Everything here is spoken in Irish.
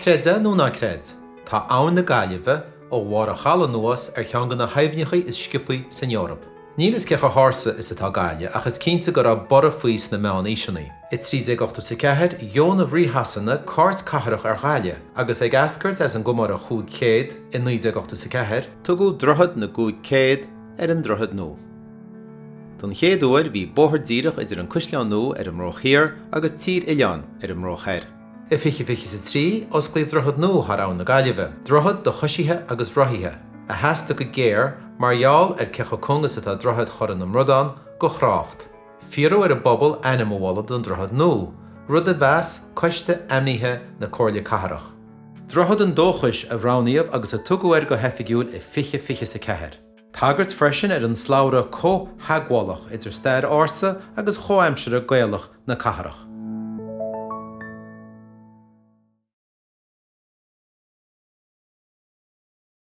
Creidse nó ná creid, tá ann na Gaillimh ó mhór a chala nuas teanga na haimhneacha is scipaí san Eorp. Níl is cecha hása is atá Gaillimh ach is cinnte go raibh bora faois na meán íseanaí. I tríd ag 84 Jón a bhríhasanna cáirt cathrach ar Gaillimh agus ag ascairt as an gomar a gCuid in 1984 tugadh Droichead na gCuid ar an Droichead nó. Don chéad uair bhí bóthar díreach idir an Cúisleán nó ar an mróchéir agus tír Ileán ar an mróchéir. I fiche sa trí osclaíomh Droichead nó thar ann na Gaillimh, Droichead do choisithe agus rothaithe, a heasta go géir margheall ar cecha congas atá Droichead chorann am Rudán go chrácht. Fíorú ar a bobbal ainm mhalla don Droichead nó, rud a bheas coiste amníthe na cóirle cathrach. Droichead an dóchais a bhránaíomh agus a tugadh go hefigiúil I fiche sa cethir. Tagart freisin ar an sláire có-thagmhálach idir staire ársa agus chomhaimseartha Gaelach na cathrach.